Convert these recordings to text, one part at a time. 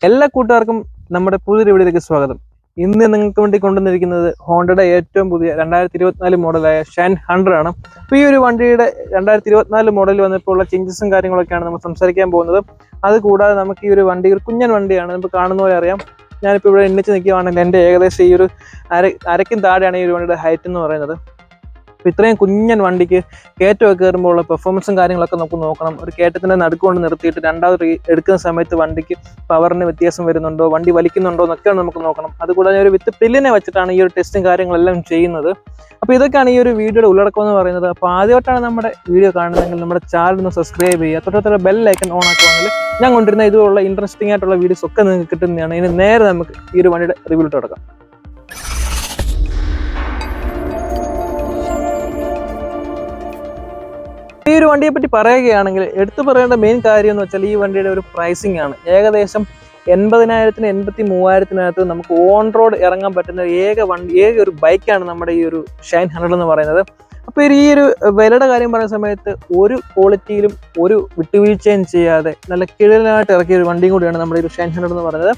എല്ലാ കൂട്ടുകാർക്കും നമ്മുടെ പുതിയൊരു വീഡിയോയിലേക്ക് സ്വാഗതം. ഇന്ന് നിങ്ങൾക്ക് വേണ്ടി കൊണ്ടുവന്നിരിക്കുന്നത് ഹോണ്ടയുടെ ഏറ്റവും പുതിയ 2024 മോഡലായ ഷൈൻ 100 ആണ്. അപ്പോൾ ഈ ഒരു വണ്ടിയുടെ 2024 മോഡൽ വന്നപ്പോൾ ഉള്ള ചേഞ്ചസും കാര്യങ്ങളൊക്കെയാണ് നമ്മൾ സംസാരിക്കാൻ പോകുന്നത്. അതുകൂടാതെ നമുക്ക് ഈ ഒരു വണ്ടി ഒരു കുഞ്ഞൻ വണ്ടിയാണ്, നമുക്ക് കാണുന്ന പോലെ അറിയാം. ഞാനിപ്പോൾ ഇവിടെ എണ്ണിച്ച് നിൽക്കുകയാണെങ്കിൽ എൻ്റെ ഏകദേശം ഈ ഒരു അരയ്ക്കും താഴെയാണ് ഈ ഒരു വണ്ടിയുടെ ഹൈറ്റ് എന്ന് പറയുന്നത്. അപ്പോൾ ഇത്രയും കുഞ്ഞൻ വണ്ടിക്ക് കയറ്റമൊക്കെ കയറുമ്പോൾ ഉള്ള പെർഫോമൻസും കാര്യങ്ങളൊക്കെ നമുക്ക് നോക്കണം. ഒരു കയറ്റത്തിൻ്റെ നടുക്കൊണ്ട് നിർത്തിയിട്ട് രണ്ടാമത് എടുക്കുന്ന സമയത്ത് വണ്ടിക്ക് പവറിന് വ്യത്യാസം വരുന്നുണ്ടോ, വണ്ടി വലിക്കുന്നുണ്ടോ എന്നൊക്കെയാണ് നമുക്ക് നോക്കണം. അതുകൂടാതെ ഒരു വിത്ത് പില്ലിനെ വെച്ചിട്ടാണ് ഈ ഒരു ടെസ്റ്റും കാര്യങ്ങളെല്ലാം ചെയ്യുന്നത്. അപ്പോൾ ഇതൊക്കെയാണ് ഈ ഒരു വീഡിയോയുടെ ഉള്ളടക്കം എന്ന് പറയുന്നത്. അപ്പോൾ ആദ്യമായിട്ടാണ് നമ്മുടെ വീഡിയോ കാണുന്നതെങ്കിൽ നമ്മുടെ ചാനൽ ഒന്ന് സബ്സ്ക്രൈബ് ചെയ്യുക, തൊട്ടടുത്തുള്ള ബെൽ ഐക്കൺ ഓൺ ആക്കുകയാണെങ്കിൽ ഞാൻ കൊണ്ടിരുന്ന ഇതുപോലുള്ള ഇൻട്രസ്റ്റിംഗ് ആയിട്ടുള്ള വീഡിയോസ് ഒക്കെ നിങ്ങൾക്ക് കിട്ടുന്നതാണ്. ഇനി നേരെ നമുക്ക് ഈ ഒരു വണ്ടിയുടെ റിവ്യൂ തുടങ്ങാം. ഈ ഒരു വണ്ടിയെ പറ്റി പറയുകയാണെങ്കിൽ എടുത്തു പറയേണ്ട മെയിൻ കാര്യം എന്ന് വെച്ചാൽ ഈ വണ്ടിയുടെ ഒരു പ്രൈസിംഗ് ആണ്. ഏകദേശം 80,000-ന് 83,000-നകത്ത് നമുക്ക് ഓൺ റോഡ് ഇറങ്ങാൻ പറ്റുന്ന ഏക ഒരു ബൈക്കാണ് നമ്മുടെ ഈ ഒരു ഷൈൻ 100 എന്ന് പറയുന്നത്. അപ്പോൾ ഈ ഒരു വിലയുടെ കാര്യം പറയുന്ന സമയത്ത് ഒരു ക്വാളിറ്റിയിലും ഒരു വിട്ടുവീഴ്ചയും ചെയ്യാതെ നല്ല കിഴലായിട്ട് ഇറക്കിയ ഒരു വണ്ടിയും കൂടിയാണ് നമ്മുടെ ഈ ഒരു ഷൈൻ 100 എന്ന് പറയുന്നത്.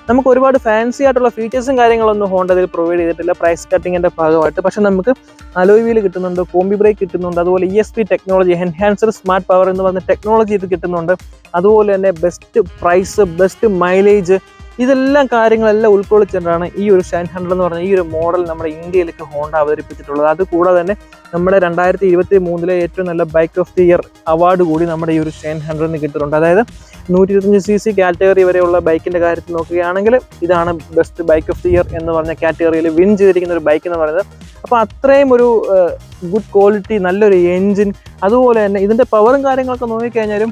നമുക്ക് ഒരുപാട് ഫാൻസി ആയിട്ടുള്ള ഫീച്ചേഴ്സും കാര്യങ്ങളൊന്നും ഹോണ്ട ഇതിൽ പ്രൊവൈഡ് ചെയ്തിട്ടില്ല പ്രൈസ് കട്ടിങ്ങിൻ്റെ ഭാഗമായിട്ട്. പക്ഷെ നമുക്ക് അലോയ് വീൽ കിട്ടുന്നുണ്ട്, കോംബി ബ്രേക്ക് കിട്ടുന്നുണ്ട്, അതുപോലെ ESP ടെക്നോളജി, എൻഹാൻസഡ് സ്മാർട്ട് പവർ എന്ന് പറഞ്ഞ ടെക്നോളജി ഇത് കിട്ടുന്നുണ്ട്. അതുപോലെ തന്നെ ബെസ്റ്റ് പ്രൈസ്, ബെസ്റ്റ് മൈലേജ്, ഇതെല്ലാം കാര്യങ്ങളെല്ലാം ഉൾക്കൊള്ളിച്ചിട്ടാണ് ഈ ഒരു ഷൈൻ 100 എന്ന് പറഞ്ഞ ഈ ഒരു മോഡൽ നമ്മുടെ ഇന്ത്യയിലേക്ക് ഹോണ്ട അവതരിപ്പിച്ചിട്ടുള്ളത്. അതുകൂടാതെ തന്നെ നമ്മുടെ 2023 ഏറ്റവും നല്ല bike of the year award കൂടി നമ്മുടെ ഈ ഒരു ഷൈൻ 100-ന് കിട്ടുന്നുണ്ട്. അതായത് 125cc കാറ്റഗറി വരെയുള്ള ബൈക്കിൻ്റെ കാര്യത്തിൽ നോക്കുകയാണെങ്കിൽ ഇതാണ് best bike of the year എന്ന് പറഞ്ഞ കാറ്റഗറിയിൽ വിൻ ചെയ്തിരിക്കുന്ന ഒരു ബൈക്ക് എന്ന് പറയുന്നത്. അപ്പോൾ അത്രയും ഒരു ഗുഡ് ക്വാളിറ്റി, നല്ലൊരു എൻജിൻ, അതുപോലെ തന്നെ ഇതിൻ്റെ പവറും കാര്യങ്ങളൊക്കെ നോക്കിക്കഴിഞ്ഞാലും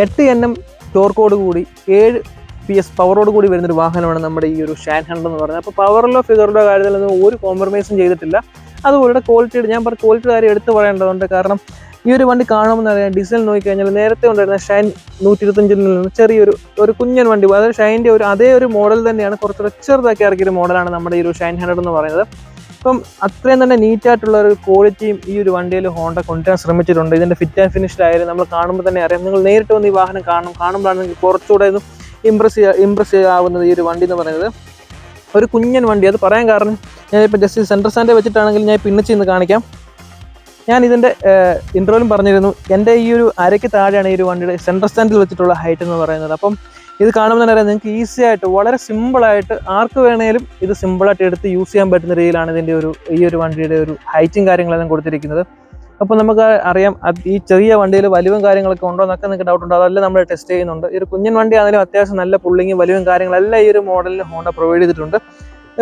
8 NM ടോർക്കോട് കൂടി 7 PS പവറോട് കൂടി വരുന്നൊരു വാഹനമാണ് നമ്മുടെ ഈ ഒരു ഷൈൻ 100 എന്ന് പറയുന്നത്. അപ്പോൾ പവറിലോ ഫിഗറിലോ കാര്യത്തിലൊന്നും ഒരു കോംപ്രമൈസും ചെയ്തിട്ടില്ല. അതുപോലെ ക്വാളിറ്റിയുടെ ഞാൻ ക്വാളിറ്റി കാര്യം എടുത്ത് പറയേണ്ടതുണ്ട്. കാരണം ഈ ഒരു വണ്ടി കാണുമെന്ന് അറിയാം, ഡിസൈൻ നോക്കിക്കഴിഞ്ഞാൽ നേരത്തെ ഉണ്ടായിരുന്ന ഷൈൻ 125-ൽ നിന്ന് ചെറിയൊരു കുഞ്ഞൻ വണ്ടി, അതായത് ഷൈൻ്റെ അതേ ഒരു മോഡൽ തന്നെയാണ്, കുറച്ചുകൂടെ ചെറുതാക്കി ഇറക്കിയൊരു മോഡലാണ് നമ്മുടെ ഈ ഒരു ഷൈൻ 100 എന്ന് പറയുന്നത്. അപ്പം അത്രയും തന്നെ നീറ്റായിട്ടുള്ള ഒരു ക്വാളിറ്റിയും ഈ ഒരു വണ്ടിയിൽ ഹോണ്ട കൊണ്ടുവരാൻ ശ്രമിച്ചിട്ടുണ്ട്. ഇതിൻ്റെ ഫിറ്റ് ആൻഡ് ഫിനിഷ്ഡായാലും നമ്മൾ കാണുമ്പോൾ തന്നെ അറിയാം. നിങ്ങൾ നേരിട്ട് വന്ന് ഈ വാഹനം കാണുമ്പോഴാണ് നിങ്ങൾക്ക് കുറച്ചുകൂടെ ഒന്ന് ഇമ്പ്രസ് ആവുന്നത് ഈ ഒരു വണ്ടി എന്ന് പറയുന്നത്. ഒരു കുഞ്ഞൻ വണ്ടി, അത് പറയാൻ കാരണം ഞാനിപ്പോൾ ജസ്റ്റ് സെൻട്രൽ സ്റ്റാൻഡ് വെച്ചിട്ടാണെങ്കിൽ ഞാൻ പിന്നിച്ച് ഇന്ന് കാണിക്കാം. ഞാൻ ഇതിൻ്റെ ഇൻട്രോയിലും പറഞ്ഞിരുന്നു, എൻ്റെ ഈ ഒരു അരയ്ക്ക് താഴെയാണ് ഈ ഒരു വണ്ടിയുടെ സെൻട്രൽ സ്റ്റാൻഡിൽ വെച്ചിട്ടുള്ള ഹൈറ്റ് എന്ന് പറയുന്നത്. അപ്പം ഇത് കാണുമ്പോൾ തന്നെ അറിയാം, നിങ്ങൾക്ക് ഈസി ആയിട്ട് വളരെ സിമ്പിളായിട്ട് ആർക്ക് വേണേലും ഇത് സിമ്പിളായിട്ട് എടുത്ത് യൂസ് ചെയ്യാൻ പറ്റുന്ന രീതിയിലാണ് ഇതിൻ്റെ ഈ ഒരു വണ്ടിയുടെ ഒരു ഹൈറ്റും കാര്യങ്ങളെല്ലാം കൊടുത്തിരിക്കുന്നത്. അപ്പോൾ നമുക്ക് അറിയാം ഈ ചെറിയ വണ്ടിയിൽ വലിവും കാര്യങ്ങളൊക്കെ ഉണ്ടോ എന്നൊക്കെ നിങ്ങൾക്ക് ഡൗട്ട് ഉണ്ടോ, അതെല്ലാം നമ്മൾ ടെസ്റ്റ് ചെയ്യുന്നുണ്ട്. ഈ ഒരു കുഞ്ഞൻ വണ്ടി ആണെങ്കിലും അത്യാവശ്യം നല്ല പുള്ളിങ്ങും വലിവും കാര്യങ്ങളെല്ലാം ഈ ഒരു മോഡലിൽ ഹോണ്ട പ്രൊവൈഡ് ചെയ്തിട്ടുണ്ട്.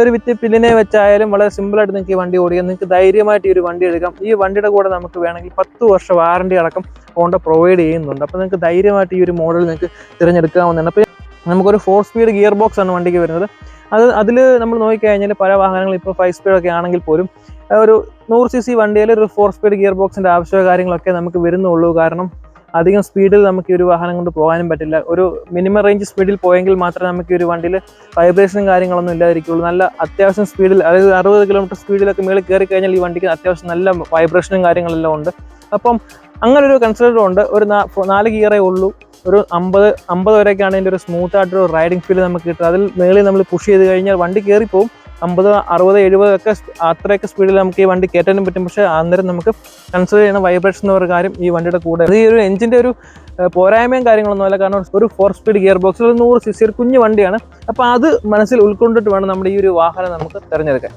ഒരു വിത്ത് പില്ലിനെ വെച്ചായാലും വളരെ സിമ്പിളായിട്ട് നിങ്ങൾക്ക് ഈ വണ്ടി ഓടിക്കാം, നിങ്ങൾക്ക് ധൈര്യമായിട്ട് ഈ ഒരു വണ്ടി എടുക്കാം. ഈ വണ്ടിയുടെ കൂടെ നമുക്ക് വേണമെങ്കിൽ 10 വർഷം വാറണ്ടി അടക്കം ഹോണ്ട പ്രൊവൈഡ് ചെയ്യുന്നുണ്ട്. അപ്പോൾ നിങ്ങൾക്ക് ധൈര്യമായിട്ട് ഈ ഒരു മോഡൽ നിങ്ങൾക്ക് തിരഞ്ഞെടുക്കാവുന്നതാണ്. അപ്പോൾ നമുക്കൊരു 4 സ്പീഡ് ഗിയർ ബോക്സ് ആണ് വണ്ടിക്ക് വരുന്നത്. അതിൽ നമ്മൾ നോക്കിക്കഴിഞ്ഞാൽ പല വാഹനങ്ങൾ ഇപ്പോൾ 5 സ്പീഡൊക്കെ ആണെങ്കിൽ പോലും ഒരു 100cc വണ്ടിയിൽ ഒരു 4 സ്പീഡ് ഗിയർ ബോക്സിൻ്റെ ആവശ്യമോ കാര്യങ്ങളൊക്കെ നമുക്ക് വരുന്നുള്ളൂ. കാരണം അധികം സ്പീഡിൽ നമുക്ക് ഈ ഒരു വാഹനം കൊണ്ട് പോകാനും പറ്റില്ല. ഒരു മിനിമം റേഞ്ച് സ്പീഡിൽ പോയെങ്കിൽ മാത്രമേ നമുക്ക് ഈ ഒരു വണ്ടിയിൽ വൈബ്രേഷനും കാര്യങ്ങളൊന്നും ഇല്ലാതിരിക്കുള്ളൂ. നല്ല അത്യാവശ്യം സ്പീഡിൽ, അതായത് 60 കിലോമീറ്റർ സ്പീഡിലൊക്കെ മേളിൽ കയറി കഴിഞ്ഞാൽ ഈ വണ്ടിക്ക് അത്യാവശ്യം നല്ല വൈബ്രേഷനും കാര്യങ്ങളെല്ലാം ഉണ്ട്. അപ്പം അങ്ങനൊരു കൺസിഡർ ഉണ്ട്. ഒരു 4 ഗിയറേ ഉള്ളൂ. ഒരു 50 വരെയൊക്കെയാണ് ഇതിൻ്റെ ഒരു സ്മൂത്ത് ആയിട്ടൊരു റൈഡിങ് ഫീൽ നമുക്ക് കിട്ടും. അതിൽ മേളിൽ നമ്മൾ പുഷ് ചെയ്ത് കഴിഞ്ഞാൽ വണ്ടി കയറിപ്പോവും. 50, 60, 70 ഒക്കെ അത്രയൊക്കെ സ്പീഡിൽ നമുക്ക് ഈ വണ്ടി കയറ്റാനും പറ്റും. പക്ഷേ അന്നേരം നമുക്ക് കൺസിഡർ ചെയ്യുന്ന വൈബ്രേഷൻ എന്ന് പറയുന്ന കാര്യം ഈ വണ്ടിയുടെ കൂടെ. ഈ ഒരു എഞ്ചിൻ്റെ ഒരു പോരായ്മയും കാര്യങ്ങളൊന്നും അല്ല. കാരണം ഒരു 4 സ്പീഡ് ഗിയർ ബോക്സിൽ 100cc ഒരു കുഞ്ഞു വണ്ടിയാണ്. അപ്പോൾ അത് മനസ്സിൽ ഉൾക്കൊണ്ടിട്ട് വേണം നമ്മുടെ ഈ ഒരു വാഹനം നമുക്ക് തിരഞ്ഞെടുക്കാൻ.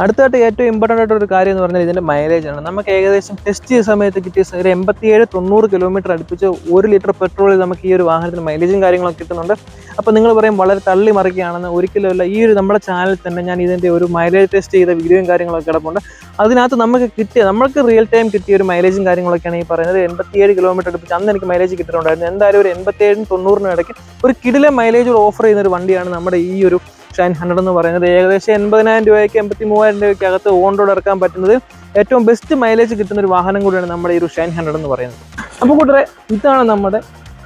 അടുത്തായിട്ട് ഏറ്റവും ഇമ്പോർട്ടൻ്റ് ആയിട്ടൊരു കാര്യം എന്ന് പറഞ്ഞാൽ ഇതിൻ്റെ മൈലേജാണ്. നമുക്ക് ഏകദേശം ടെസ്റ്റ് ചെയ്ത സമയത്ത് കിട്ടിയ ഒരു 87-90 കിലോമീറ്റർ അടുപ്പിച്ച് 1 ലിറ്റർ പെട്രോളിൽ നമുക്ക് ഈ ഒരു വാഹനത്തിന് മൈലേജും കാര്യങ്ങളൊക്കെ കിട്ടുന്നുണ്ട്. അപ്പോൾ നിങ്ങൾ പറയും വളരെ തള്ളി മറിക്കുകയാണെന്ന്. ഒരിക്കലുമല്ല. ഈ ഒരു നമ്മുടെ ചാനലിൽ തന്നെ ഞാൻ ഇതിൻ്റെ ഒരു മൈലേജ് ടെസ്റ്റ് ചെയ്ത വീഡിയോയും കാര്യങ്ങളൊക്കെ കിടപ്പുണ്ട്. അതിനകത്ത് നമ്മൾക്ക് റിയൽ ടൈം കിട്ടിയ ഒരു മൈലേജും കാര്യങ്ങളൊക്കെയാണ് ഈ പറയുന്നത്. 87 കിലോമീറ്റർ അടുപ്പിച്ച് അന്ന് എനിക്ക് മൈലേജ് കിട്ടിയിട്ടുണ്ടായിരുന്നു. എന്തായാലും ഒരു 87-90 ഇടയ്ക്ക് ഒരു കിടിലൻ മൈലേജ് ഓഫർ ചെയ്യുന്ന ഒരു വണ്ടിയാണ് നമ്മുടെ ഈ ഒരു ഷൈൻ 100 എന്ന് പറയുന്നത്. ഏകദേശം 80,000 രൂപയ്ക്ക് 83,000 രൂപയ്ക്ക് അകത്ത് ഓൺ റോഡ് ഇറക്കാൻ പറ്റുന്നത് ഏറ്റവും ബെസ്റ്റ് മൈലേജ് കിട്ടുന്ന ഒരു വാഹനം കൂടിയാണ് നമ്മുടെ ഈ ഒരു ഷൈൻ 100 എന്ന് പറയുന്നത്. അപ്പോൾ കൂട്ടരെ, ഇതാണ് നമ്മുടെ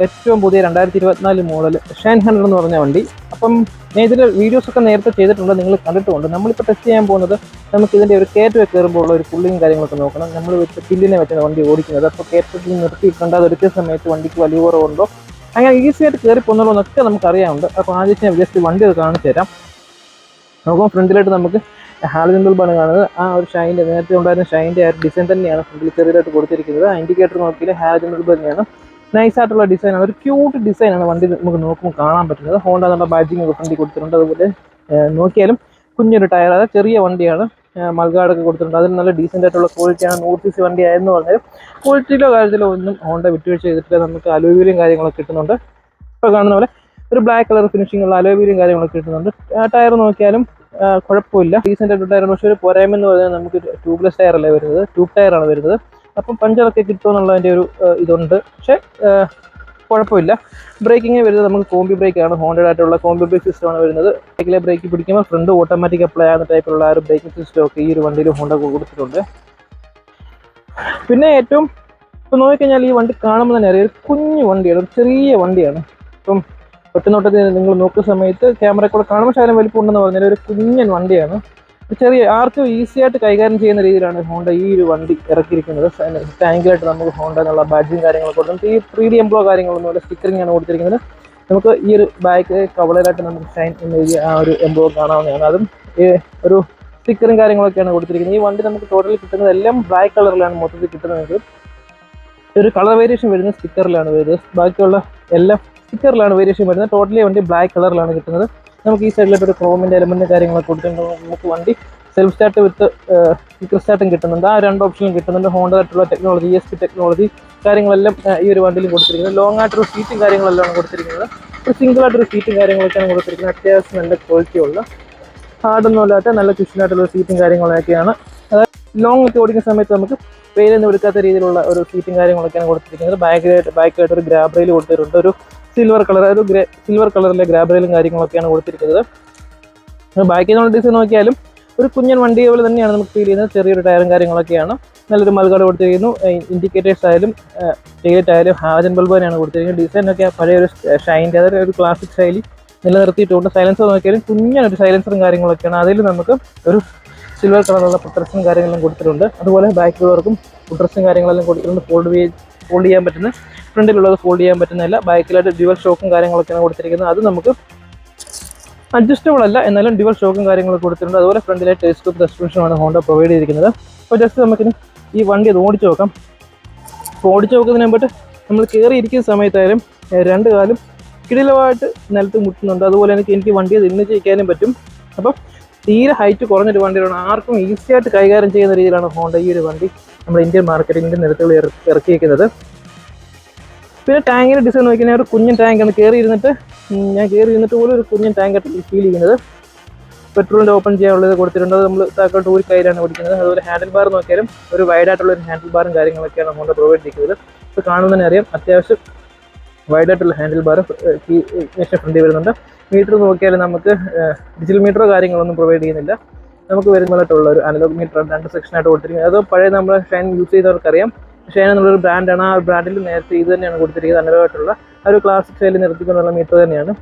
ഏറ്റവും പുതിയ 2024 മോഡൽ ഷൈൻ 100 എന്ന് പറഞ്ഞ വണ്ടി. അപ്പം ഞാൻ ഇതിൻ്റെ വീഡിയോസൊക്കെ നേരത്തെ ചെയ്തിട്ടുണ്ട്, നിങ്ങൾ കണ്ടിട്ടുണ്ട്. നമ്മളിപ്പോൾ ടെസ്റ്റ് ചെയ്യാൻ പോകുന്നത് നമുക്ക് ഇതിൻ്റെ ഒരു കയറ്റം കയറുമ്പോൾ ഉള്ള ഒരു പുള്ളിയും കാര്യങ്ങളൊക്കെ നോക്കണം. നമ്മൾ പില്ലിനെ വെച്ചാണ് വണ്ടി ഓടിക്കുന്നത്. അപ്പോൾ കയറ്റത്തിൽ നിർത്തിയിട്ടുണ്ട്. അതൊരുക്കിയ സമയത്ത് വണ്ടിക്ക് വലിയ കുറവുണ്ടോ, അങ്ങനെ ഈസി ആയിട്ട് കയറി പോകുന്നുള്ളതൊക്കെ നമുക്ക് അറിയാറുണ്ട്. അപ്പോൾ ആദ്യം ഞാൻ ജസ്റ്റ് വണ്ടി അത് കാണിച്ചു തരാം. നോക്കുമ്പോൾ ഫ്രണ്ടിലായിട്ട് നമുക്ക് ഹാലോജൻ ബൾബാണ് കാണുന്നത്. ആ ഒരു ഷൈൻ്റെ നേരത്തെ ഉണ്ടായിരുന്ന ഷൈൻ്റെ ആ ഒരു ഡിസൈൻ തന്നെയാണ് ഫ്രണ്ടിൽ ചെറിയതായിട്ട് കൊടുത്തിരിക്കുന്നത്. ഇൻഡിക്കേറ്റർ നോക്കിയാൽ ഹാലോജൻ ബൾബ് തന്നെയാണ്. നൈസായിട്ടുള്ള ഡിസൈനാണ്, ഒരു ക്യൂട്ട് ഡിസൈനാണ് വണ്ടി നമുക്ക് നോക്കുമ്പോൾ കാണാൻ പറ്റുന്നത്. ഹോണ്ട എന്നുള്ള ബാഡ്ജിങ് ഒക്കെ ഫ്രണ്ടിൽ കൊടുത്തിട്ടുണ്ട്. അതുപോലെ നോക്കിയാലും കുഞ്ഞൊരു ടയർ, അതായത് ചെറിയ വണ്ടിയാണ്. മൾഗാർഡൊക്കെ കൊടുത്തിട്ടുണ്ട്. അതിന് നല്ല ഡീസൻ്റ് ആയിട്ടുള്ള ക്വാളിറ്റിയാണ്. 100cc വണ്ടി ആയെന്ന് പറഞ്ഞാൽ ക്വാളിറ്റിയിലോ കാര്യത്തിലോ ഒന്നും ഹോണ്ട വിട്ടുവീഴ്ച ചെയ്തിട്ടില്ല. നമുക്ക് അലോയ് വീലും കാര്യങ്ങളൊക്കെ കിട്ടുന്നുണ്ട്. ഇപ്പോൾ കാണുന്ന പോലെ ഒരു ബ്ലാക്ക് കളർ ഫിനിഷിംഗ് ഉള്ള അലോയ് വീലും കാര്യങ്ങളൊക്കെ കിട്ടുന്നുണ്ട്. ടയർ നോക്കിയാലും കുഴപ്പമില്ല, ഡീസൻ്റ് ആയിട്ട് ടയർ. പക്ഷേ ഒരു പോരായ്മെന്ന് പറഞ്ഞാൽ നമുക്ക് ട്യൂബ്ലെസ് ടയർ അല്ലേ വരുന്നത്, ട്യൂബ് ടയറാണ് വരുന്നത്. അപ്പം പഞ്ചറൊക്കെ കിട്ടുമെന്നുള്ളതിൻ്റെ ഒരു ഇതുണ്ട്. പക്ഷേ കുഴപ്പമില്ല. ബ്രേക്കിംഗ് വരുന്നത് നമുക്ക് കോമ്പി ബ്രേക്കാണ്, ഹോണ്ടഡ് ആയിട്ടുള്ള കോമ്പി ബ്രേക്ക് സിസ്റ്റമാണ് വരുന്നത്. ബ്രേക്കിലെ ബ്രേക്ക് പിടിക്കുമ്പോൾ ഫ്രണ്ട് ഓട്ടോമാറ്റിക് അപ്ലൈ ആകുന്ന ടൈപ്പിലുള്ള ആ ഒരു ബ്രേക്കിംഗ് സിസ്റ്റം ഒക്കെ ഈ ഒരു വണ്ടിയിൽ ഹോണ്ട കൊടുത്തിട്ടുണ്ട്. പിന്നെ ഏറ്റവും ഇപ്പം നോക്കിക്കഴിഞ്ഞാൽ ഈ വണ്ടി കാണുമ്പോൾ തന്നെ അറിയാം, ഒരു കുഞ്ഞു വണ്ടിയാണ്, ഒരു ചെറിയ വണ്ടിയാണ്. ഇപ്പം ഒറ്റനോട്ടത്തിൽ നിങ്ങൾ നോക്കുന്ന സമയത്ത് ക്യാമറ കൂടെ കാണുമ്പോൾ ശകലം വലിപ്പം ഉണ്ടെന്ന് പറഞ്ഞാൽ ഒരു കുഞ്ഞൻ വണ്ടിയാണ്. ചെറിയ ആർക്കും ഈസി ആയിട്ട് കൈകാര്യം ചെയ്യുന്ന രീതിയിലാണ് ഹോണ്ട ഈ ഒരു വണ്ടി ഇറക്കിയിരിക്കുന്നത്. ടാങ്കിലായിട്ട് നമുക്ക് ഹോണ്ട എന്നുള്ള ബാഡ്ജും കാര്യങ്ങളൊക്കെ കൊടുത്തിട്ടുണ്ട്. ഈ 3D എംബ്ലോ കാര്യങ്ങളൊന്നും അല്ല, സ്റ്റിക്കറിംഗ് ആണ് കൊടുത്തിരിക്കുന്നത്. നമുക്ക് ഈ ഒരു ബാക്ക് കവളയിലായിട്ട് നമുക്ക് ഷൈൻ എന്ന് എഴുതിയ ആ ഒരു എംബ്ലോ കാണാവുന്നതാണ്. അതും ഒരു സ്റ്റിക്കറും കാര്യങ്ങളൊക്കെയാണ് കൊടുത്തിരിക്കുന്നത്. ഈ വണ്ടി നമുക്ക് ടോട്ടലി കിട്ടുന്നത് എല്ലാം ബ്ലാക്ക് കളറിലാണ് മൊത്തത്തിൽ കിട്ടുന്നത്. ഒരു കളർ വേരിയേഷൻ വരുന്നത് സ്റ്റിക്കറിലാണ് വരുന്നത്. ബാക്കിയുള്ള എല്ലാം സ്റ്റിക്കറിലാണ് വേരിയേഷൻ വരുന്നത്. ടോട്ടലി വണ്ടി ബ്ലാക്ക് കളറിലാണ് കിട്ടുന്നത്. നമുക്ക് ഈ സൈഡിലായിട്ട് ഒരു ക്രോമിൻ്റെ എലമെൻറ്റ് കാര്യങ്ങളൊക്കെ കൊടുത്തിട്ടുണ്ട്. നമുക്ക് വണ്ടി സെൽഫ് സ്റ്റാർട്ട് വിത്ത് സ്റ്റിക്കർ സ്റ്റാർട്ടും കിട്ടുന്നുണ്ട്. ആ രണ്ട് ഓപ്ഷനും കിട്ടുന്നുണ്ട്. ഹോണ്ട ആയിട്ടുള്ള ടെക്നോളജി, ESP ടെക്നോളജി കാര്യങ്ങളെല്ലാം ഈ ഒരു വണ്ടിയിൽ കൊടുത്തിരിക്കുന്നത്. ലോങ് ആയിട്ടൊരു സീറ്റും കാര്യങ്ങളെല്ലാം കൊടുത്തിരിക്കുന്നത്. ഒരു സിംഗിൾ ആയിട്ടൊരു സീറ്റും കാര്യങ്ങളൊക്കെയാണ് കൊടുത്തിരിക്കുന്നത്. അത്യാവശ്യം നല്ല ക്വാളിറ്റിയുള്ള, ഹാർഡൊന്നും അല്ലാത്ത നല്ല കുഷനായിട്ടുള്ള സീറ്റും കാര്യങ്ങളൊക്കെയാണ്. അതായത് ലോങ് ഒക്കെ ഓടിക്കുന്ന സമയത്ത് നമുക്ക് വെയിലൊന്നും എടുക്കാത്ത രീതിയിലുള്ള ഒരു സീറ്റും കാര്യങ്ങളൊക്കെയാണ് കൊടുത്തിരിക്കുന്നത്. ബാക്കിലായിട്ട് ഒരു ഗ്രാബ് റെയിൽ കൊടുത്തിട്ടുണ്ട്. ഒരു സിൽവർ കളറിലെ ഗ്രാബ് റെയിലും കാര്യങ്ങളൊക്കെയാണ് കൊടുത്തിരിക്കുന്നത്. ബാക്കി നമ്മൾ ഡിസൈൻ നോക്കിയാലും ഒരു കുഞ്ഞൻ വണ്ടി പോലെ തന്നെയാണ് നമുക്ക് ഫീൽ ചെയ്യുന്നത്. ചെറിയൊരു ടയറും കാര്യങ്ങളൊക്കെയാണ്. നല്ലൊരു മൾഗാർഡ് കൊടുത്തിരിക്കുന്നു. ഇൻഡിക്കേറ്റേഴ്സ് ആയാലും ടൈലറ്റ് ആയാലും ഹാലോജൻ ബൾബ് തന്നെയാണ് കൊടുത്തിരിക്കുന്നത്. ഡിസൈനൊക്കെ പഴയൊരു ഷൈൻ്റെ, അതായത് ഒരു ക്ലാസിക് ശൈലി നിലനിർത്തിയിട്ടുണ്ട്. സൈലൻസർ നോക്കിയാലും കുഞ്ഞനൊരു സൈലൻസറും കാര്യങ്ങളൊക്കെയാണ്. അതിൽ നമുക്ക് ഒരു സിൽവർ കളറുള്ള പുട്രസും കാര്യങ്ങളെല്ലാം കൊടുത്തിട്ടുണ്ട്. അതുപോലെ ബാക്ക് ഡോർക്കും പുട്രസും കാര്യങ്ങളെല്ലാം കൊടുത്തിട്ടുണ്ട്. ഫോൾഡ് ചെയ്യാൻ പറ്റുന്ന, ഫ്രണ്ടിലുള്ളത് ഫോൾഡ് ചെയ്യാൻ പറ്റുന്നില്ല. ബാക്കിലായിട്ട് ഡ്യുവൽ ഷോക്കും കാര്യങ്ങളൊക്കെയാണ് കൊടുത്തിരിക്കുന്നത്. അത് നമുക്ക് അഡ്ജസ്റ്റബിൾ അല്ല, എന്നാലും ഡ്യുവൽ ഷോക്കും കാര്യങ്ങളൊക്കെ കൊടുത്തിട്ടുണ്ട്. അതുപോലെ ഫ്രണ്ടിലെ ടെലിസ്കോപ്പ് സസ്പെൻഷനാണ് ഹോണ്ട പ്രൊവൈഡ് ചെയ്തിരിക്കുന്നത്. അപ്പോൾ ജസ്റ്റ് നമുക്കിനി ഈ വണ്ടി അത് ഓടിച്ച് നോക്കാം. അപ്പോൾ ഓടിച്ച് നോക്കുന്നതിന് മുമ്പിട്ട് നമ്മൾ കയറിയിരിക്കുന്ന സമയത്തായാലും രണ്ട് കാലും കിടിലമായിട്ട് നിലത്ത് മുട്ടുന്നുണ്ട്. അതുപോലെ എനിക്ക് വണ്ടി അത് ഇന്ന് ചെയ്യിക്കാനും പറ്റും. അപ്പം തീരെ ഹൈറ്റ് കുറഞ്ഞൊരു വണ്ടിയാണ്. ആർക്കും ഈസി ആയിട്ട് കൈകാര്യം ചെയ്യുന്ന രീതിയിലാണ് ഹോണ്ട ഈ ഒരു വണ്ടി നമ്മുടെ ഇന്ത്യൻ മാർക്കറ്റിൽ, ഇന്ത്യൻ നിരത്തുകളിൽ ഇറക്കിയിരിക്കുന്നത്. പിന്നെ ടാങ്കിൻ്റെ ഡിസൈൻ നോക്കിയാൽ ഒരു കുഞ്ഞൻ ടാങ്കാണ്. ഞാൻ കയറി ഇരുന്നിട്ട് പോലും ഒരു കുഞ്ഞൻ ടാങ്കായിട്ട് ഫീൽ ചെയ്യുന്നത്. പെട്രോളിൻ്റെ ഓപ്പൺ ചെയ്യാനുള്ളത് കൊടുത്തിട്ടുണ്ട്. അത് നമ്മൾ താക്കോട്ട് ഒരു കയ്യിലാണ് ഓടിക്കുന്നത്. അതുപോലെ ഹാൻഡിൽ ബാർ നോക്കിയാലും ഒരു വൈഡായിട്ടുള്ള ഒരു ഹാൻഡിൽ ബാറും കാര്യങ്ങളൊക്കെയാണ് ഹോണ്ട പ്രൊവൈഡ് ചെയ്യുന്നത്. ഇപ്പോൾ കാണുന്നതിന് അറിയാം, അത്യാവശ്യം വൈഡായിട്ടുള്ള ഹാൻഡിൽ ബാർ ഫ്രണ്ടിൽ വരുന്നുണ്ട്. മീറ്റർ നോക്കിയാൽ നമുക്ക് ഡിജിറ്റൽ മീറ്ററോ കാര്യങ്ങളൊന്നും പ്രൊവൈഡ് ചെയ്യുന്നില്ല. നമുക്ക് വരുന്നതായിട്ടുള്ള ഒരു അനലോഗ് മീറ്റർ 2 സെക്ഷനായിട്ട് കൊടുത്തിരിക്കുന്നത്. അത് പഴയ നമ്മൾ ഷൈൻ യൂസ് ചെയ്തവർക്കറിയാം. ഷൈൻ എന്നുള്ളൊരു ബ്രാൻഡാണ്. ആ ബ്രാൻഡിൽ നേരത്തെ ഇത് തന്നെയാണ് കൊടുത്തിരിക്കുന്നത്. അനലോഗായിട്ടുള്ള ഒരു ക്ലാസിക് ശൈലി നിർത്തിക്കൊണ്ടുള്ള മീറ്റർ തന്നെയാണ്.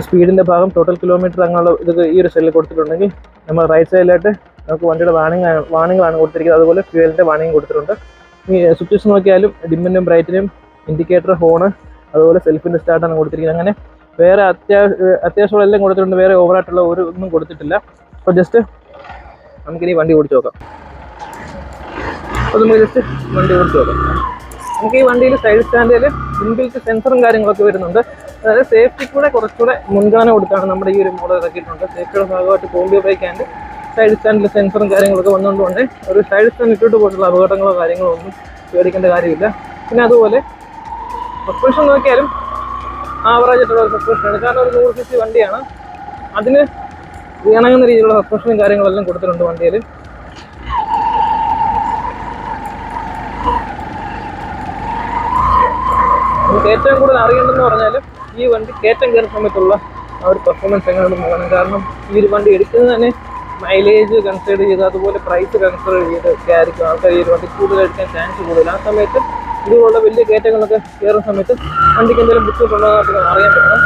സ്പീഡിൻ്റെ ഭാഗം, ടോട്ടൽ കിലോമീറ്റർ അങ്ങനെയുള്ള ഇത് ഈ ഒരു സൈഡിൽ കൊടുത്തിട്ടുണ്ടെങ്കിൽ നമ്മൾ റൈറ്റ് സൈഡിലായിട്ട് നമുക്ക് വണ്ടിയുടെ വാണിങ്ങാണ് കൊടുത്തിരിക്കുന്നത്. അതുപോലെ ഫ്യൂവലിൻ്റെ വാണിംഗ് കൊടുത്തിട്ടുണ്ട്. ഈ സ്വിച്ചസ് നോക്കിയാലും ഡിമ്മിനും ബ്രൈറ്റിനും ഇൻഡിക്കേറ്റർ, ഹോണ്, അതുപോലെ സെൽഫിൻ്റെ സ്റ്റാർട്ടാണ് കൊടുത്തിരിക്കുന്നത്. അങ്ങനെ വേറെ അത്യാവശ്യമുള്ള എല്ലാം കൊടുത്തിട്ടുണ്ട്. വേറെ ഓവറായിട്ടുള്ള ഒന്നും കൊടുത്തിട്ടില്ല. അപ്പോൾ ജസ്റ്റ് നമുക്കിനി വണ്ടി ഓടിച്ച് നോക്കാം. അപ്പോൾ നമുക്ക് ജസ്റ്റ് വണ്ടി ഓടിച്ച് നോക്കാം. നമുക്ക് ഈ വണ്ടിയിൽ സൈഡ് സ്റ്റാൻഡിൽ ഇൻബിൽറ്റ് സെൻസറും കാര്യങ്ങളൊക്കെ വരുന്നുണ്ട്. അതായത് സേഫ്റ്റിക്കൂടെ കുറച്ചുകൂടെ മുൻഗണന കൊടുത്താണ് നമ്മുടെ ഈ ഒരു മോഡൽ ഇറക്കിയിട്ടുണ്ട്. സേഫ്റ്റിയുടെ ഭാഗമായിട്ട് കോമ്പി ബ്രേക്ക് ആൻഡ് സൈഡ് സ്റ്റാൻഡിൽ സെൻസറും കാര്യങ്ങളൊക്കെ വന്നുകൊണ്ട് ഒരു സൈഡ് സ്റ്റാൻഡ് ഇട്ടിട്ട് പോയിട്ടുള്ള അപകടങ്ങളോ കാര്യങ്ങളോ ഒന്നും പേടിക്കേണ്ട കാര്യമില്ല. പിന്നെ അതുപോലെ സസ്പെൻഷൻ നോക്കിയാലും ആവറേജ് ആയിട്ടുള്ള ഒരു സസ്പെൻഷനാണ്. കാരണം ഒരു 100cc വണ്ടിയാണ്. അതിന് ഇണങ്ങുന്ന രീതിയിലുള്ള സസ്പെൻഷനും കാര്യങ്ങളെല്ലാം കൊടുത്തിട്ടുണ്ട് വണ്ടിയിൽ. നമുക്ക് ഏറ്റവും കൂടുതൽ അറിയേണ്ടതെന്ന് പറഞ്ഞാൽ ഈ വണ്ടി കയറ്റം കയറുന്ന സമയത്തുള്ള ആ ഒരു പെർഫോമൻസ് എങ്ങനെയാണ് നോക്കണം. കാരണം ഈ ഒരു വണ്ടി എടുക്കുന്നത് തന്നെ മൈലേജ് കൺസിഡർ ചെയ്ത്, അതുപോലെ പ്രൈസ് കൺസിഡർ ചെയ്തൊക്കെ ആയിരിക്കും ആൾക്കാർ ഈ ഒരു വണ്ടി കൂടുതൽ എടുക്കാൻ ചാൻസ് കൂടുതൽ. ആ സമയത്ത് ഇതുപോലുള്ള വലിയ കയറ്റങ്ങളൊക്കെ കയറുന്ന സമയത്ത് വണ്ടിക്ക് എന്തെങ്കിലും ബുദ്ധിമുട്ടുള്ളതായിട്ട് അറിയാൻ പറ്റണം.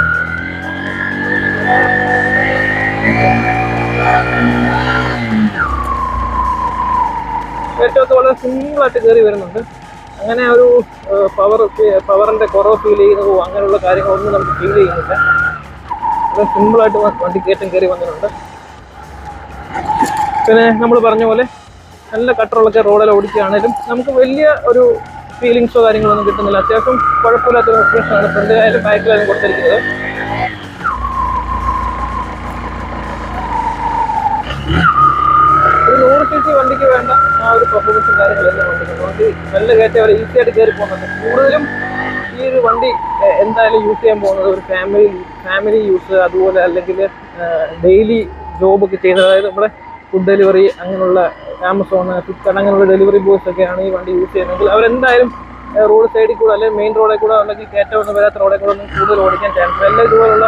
കയറ്റമൊക്കെ വളരെ സിമ്പിളായിട്ട് കയറി വരുന്നുണ്ട്. അങ്ങനെ ഒരു പവറിൻ്റെ കുറവ് ഫീൽ ചെയ്യുന്നതോ അങ്ങനെയുള്ള കാര്യങ്ങളൊന്നും നമുക്ക് ഫീൽ ചെയ്യുന്നില്ല. വളരെ സിമ്പിളായിട്ട് വണ്ടി കയറി വന്നിട്ടുണ്ട്. പിന്നെ നമ്മൾ പറഞ്ഞ പോലെ നല്ല കട്ടറുള്ളൊക്കെ റോഡിൽ ഓടിക്കുകയാണെങ്കിലും നമുക്ക് വലിയ ഒരു ഫീലിങ്സോ കാര്യങ്ങളൊന്നും കിട്ടുന്നില്ല. അത്യാവശ്യം കുഴപ്പമില്ലാത്തൊരു സസ്പെൻഷനാണ് ഫ്രണ്ടിലായാലും ബാക്കിലായാലും കൊടുത്തിരിക്കുന്നത്. ഒരു 100 cc വണ്ടിക്ക് വേണ്ട ആ ഒരു പെർഫോമൻസും കാര്യങ്ങളെല്ലാം വണ്ടിക്കുണ്ട്. വണ്ടി നല്ല കയറ്റം അവർ ഈസി ആയിട്ട് കയറി പോകുന്നുണ്ട്. കൂടുതലും ഈ ഒരു വണ്ടി എന്തായാലും യൂസ് ചെയ്യാൻ പോകുന്നത് ഒരു ഫാമിലി യൂസ്, അതുപോലെ അല്ലെങ്കിൽ ഡെയിലി ജോബൊക്കെ ചെയ്യുന്നത്, അതായത് നമ്മുടെ ഫുഡ് ഡെലിവറി അങ്ങനെയുള്ള ആമസോൺ, ഫ്ലിപ്കാർട്ട് അങ്ങനെയുള്ള ഡെലിവറി ബോയ്സ് ഒക്കെയാണ് ഈ വണ്ടി യൂസ് ചെയ്യുന്നതെങ്കിൽ അവരെന്തായാലും റോഡ് സൈഡിൽ കൂടെ അല്ലെങ്കിൽ മെയിൻ റോഡിൽ കൂടെ അല്ലെങ്കിൽ കയറ്റമൊന്നും വരാത്ത റോഡിൽ കൂടെ ഒന്നും കൂടുതൽ ഓടിക്കാൻ ചാൻസ്. എല്ലാം ഇതുപോലുള്ള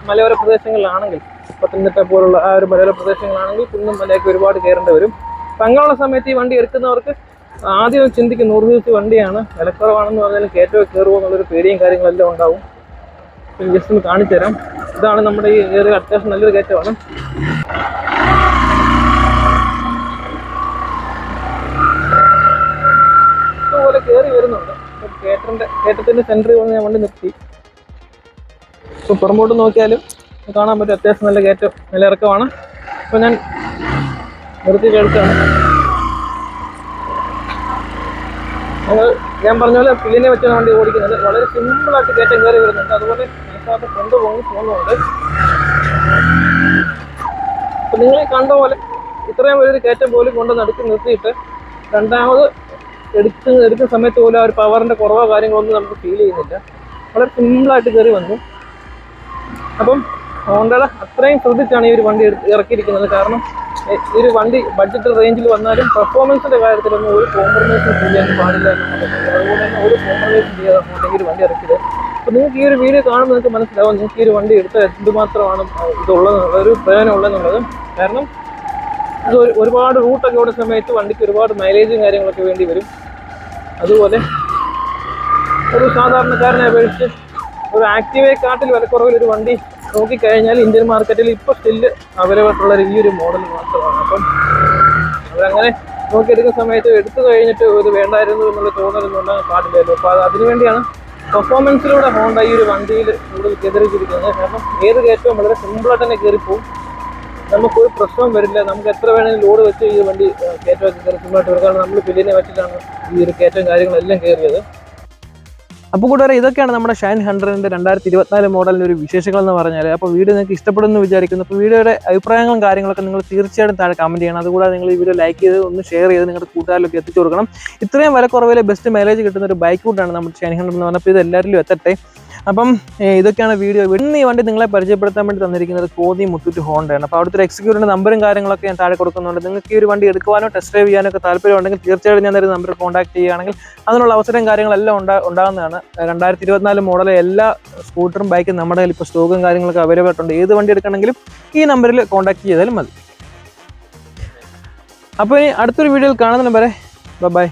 മലയോര പ്രദേശങ്ങളിലാണെങ്കിൽ, പത്തനംതിട്ട പോലുള്ള ആ ഒരു മലയോര പ്രദേശങ്ങളാണെങ്കിൽ കുന്നും മലയൊക്കെ ഒരുപാട് കയറേണ്ടി വരും. അപ്പം അങ്ങനെയുള്ള സമയത്ത് ഈ വണ്ടി എടുക്കുന്നവർക്ക് ആദ്യം ചിന്തിക്കും 100 cc വണ്ടിയാണ്, വിലക്കുറവാണെന്ന് പറഞ്ഞാലും കയറ്റമൊക്കെ കയറുമോ എന്നുള്ളൊരു പേടിയും കാര്യങ്ങളെല്ലാം ഉണ്ടാവും. ജസ്റ്റ് ഒന്ന് കാണിച്ചു തരാം. ഇതാണ് നമ്മുടെ ഈ ഏരിയ, അത്യാവശ്യം നല്ലൊരു കയറ്റമാണ്. ഇതുപോലെ കയറി വരുന്നുണ്ട്. കയറ്റത്തിന്റെ സെന്ററിൽ വന്ന് ഞാൻ വണ്ടി നിർത്തി. ഇപ്പൊ പുറമോട്ട് നോക്കിയാലും കാണാൻ പറ്റും അത്യാവശ്യം നല്ല കയറ്റം, നല്ല ഇറക്കമാണ്. ഇപ്പൊ ഞാൻ നിർത്തി കേൾക്കുകയാണ്. ഞാൻ പറഞ്ഞ പോലെ പില്ലിനെ വെച്ചാണ് വണ്ടി ഓടിക്കുന്നത്. വളരെ സിമ്പിളായിട്ട് കയറ്റം കയറി വരുന്നുണ്ട്. അതുപോലെ നൈസായിട്ട് പോകുന്നുണ്ട്. അപ്പൊ നിങ്ങൾ കണ്ട പോലെ ഇത്രയും വലിയൊരു കയറ്റം പോലും കൊണ്ട് നിർത്തിയിട്ട് രണ്ടാമത് എടുക്കുന്ന സമയത്ത് പോലും ആ ഒരു പവറിന്റെ കുറവോ കാര്യങ്ങളൊന്നും നമുക്ക് ഫീൽ ചെയ്യുന്നില്ല. വളരെ സിമ്പിളായിട്ട് കയറി വന്നു. അപ്പം ഹോണ്ടയുടെ അത്രയും ശ്രദ്ധിച്ചാണ് ഈ ഒരു വണ്ടി ഇറക്കിയിരിക്കുന്നത്. കാരണം ഈ ഒരു വണ്ടി ബഡ്ജറ്റ് റേഞ്ചിൽ വന്നാലും പെർഫോമൻസിന്റെ കാര്യത്തിലൊന്നും ഒരു കോംപ്രമൈസും ചെയ്യാൻ പാടില്ല. അതുപോലെ തന്നെ ഒരു കോംപ്രമൈസും ചെയ്യാതെ ഹോണ്ടയ്ക്ക് ഒരു വണ്ടി ഇറക്കിയത്. അപ്പോൾ നിങ്ങൾക്ക് ഈ ഒരു വീഡിയോ കാണുമ്പോൾ നിങ്ങൾക്ക് മനസ്സിലാവും നിങ്ങൾക്ക് ഈ ഒരു വണ്ടി എടുത്താൽ എന്തുമാത്രമാണ് ഇതുള്ളതെന്നുള്ളത്, ഒരു പ്രയോജനം ഉള്ളതെന്നുള്ളത്. കാരണം ഇത് ഒരുപാട് റൂട്ടൊക്കെ ഓടുന്ന സമയത്ത് വണ്ടിക്ക് ഒരുപാട് മൈലേജും കാര്യങ്ങളൊക്കെ വേണ്ടി വരും. അതുപോലെ ഒരു സാധാരണക്കാരനെ അപേക്ഷിച്ച് ഒരു ആക്റ്റീവയെക്കാട്ടിൽ വിലക്കുറവിൽ ഒരു വണ്ടി നോക്കിക്കഴിഞ്ഞാൽ ഇന്ത്യൻ മാർക്കറ്റിൽ ഇപ്പോൾ സ്റ്റില് അവൈലബിൾ ആയിട്ടുള്ള ഈ ഒരു മോഡൽ മാത്രമാണ്. അപ്പം അവരങ്ങനെ നോക്കിയെടുക്കുന്ന സമയത്ത് എടുത്തു കഴിഞ്ഞിട്ട് ഇത് വേണ്ടായിരുന്നു എന്നുള്ള തോന്നലൊന്നും ഉണ്ടാകാൻ പാടില്ലല്ലോ. അപ്പോൾ അതിനുവേണ്ടിയാണ് പെർഫോമൻസിലൂടെ ഹോണ്ട ഈ ഒരു വണ്ടിയിൽ കൂടുതൽ കേന്ദ്രീകരിച്ചിരിക്കുന്നത്. കാരണം ഏത് കയറ്റവും വളരെ സിമ്പിളായിട്ട് തന്നെ കയറിപ്പോവും, നമുക്കൊരു പ്രശ്നവും വരില്ല. നമുക്ക് എത്ര വേണമെങ്കിലും ലോഡ് വെച്ച് ഈ വണ്ടി കയറ്റമൊക്കെ കയറി സിമ്പിളായിട്ട് വരും. കാരണം നമ്മൾ പില്ലിനെ വെച്ചിട്ടാണ് ഈ ഒരു കയറ്റവും കാര്യങ്ങളെല്ലാം കയറിയത്. അപ്പോൾ കൂട്ടുകാരെ, ഇതൊക്കെയാണ് നമ്മുടെ ഷൈൻ 100ന്റെ 2024 മോഡലിൻ്റെ ഒരു വിശേഷങ്ങൾ എന്ന് പറഞ്ഞാൽ. അപ്പോൾ വീഡിയോ നിങ്ങൾക്ക് ഇഷ്ടപ്പെടുമെന്ന് വിചാരിക്കുന്നു. അപ്പോൾ വീഡിയോയുടെ അഭിപ്രായങ്ങളും കാര്യങ്ങളൊക്കെ നിങ്ങൾ തീർച്ചയായിട്ടും താഴെ കമൻറ്റ് ചെയ്യണം. അതുകൂടാതെ നിങ്ങൾ ഈ വീഡിയോ ലൈക്ക് ചെയ്ത് ഒന്ന് ഷെയർ ചെയ്ത് നിങ്ങളുടെ കൂട്ടുകാരിലൊക്കെ എത്തിച്ചു കൊടുക്കണം. ഇത്രയും വിലക്കുറവിൽ ബെസ്റ്റ് മൈലേജ് കിട്ടുന്ന ഒരു ബൈക്ക് കൂട്ടാണ് നമ്മുടെ ഷൈൻ 100 എന്ന് പറഞ്ഞപ്പോൾ ഇത് എല്ലാവരിലും എത്തട്ടെ. അപ്പം ഇതൊക്കെയാണ് വീഡിയോ. ഇന്ന് ഈ വണ്ടി നിങ്ങളെ പരിചയപ്പെടുത്താൻ വേണ്ടി തന്നിരിക്കുന്നത് കോന്നി മുത്തൂറ്റ് ഹോണ്ടയാണ്. അപ്പോൾ അവിടുത്തെ എക്സിക്യൂട്ടീവിൻ്റെ നമ്പറും കാര്യങ്ങളൊക്കെ ഞാൻ താഴെ കൊടുക്കുന്നുണ്ട്. നിങ്ങൾക്ക് ഈ ഒരു വണ്ടി എടുക്കുവാനോ ടെസ്റ്റ് ഡ്രൈവ് ചെയ്യാനോ ഒക്കെ താല്പര്യമുണ്ടെങ്കിൽ തീർച്ചയായിട്ടും ഞാൻ ഒരു നമ്പറിൽ കോൺടാക്ട് ചെയ്യുകയാണെങ്കിൽ അതിനുള്ള അവസരം കാര്യങ്ങളെല്ലാം ഉണ്ടാകുന്നതാണ്. 2024 മോഡൽ എല്ലാ സ്കൂട്ടറും ബൈക്കും നമ്മുടെ കയ്യിൽ ഇപ്പോൾ സ്റ്റോക്കും കാര്യങ്ങളൊക്കെ അവൈലബിൾ ആയിട്ടുണ്ട്. ഏത് വണ്ടി എടുക്കണമെങ്കിലും ഈ നമ്പറിൽ കോൺടാക്ട് ചെയ്താലും മതി. അപ്പോൾ ഇനി അടുത്തൊരു വീഡിയോയിൽ കാണുന്നതിന് വരെ ബൈ.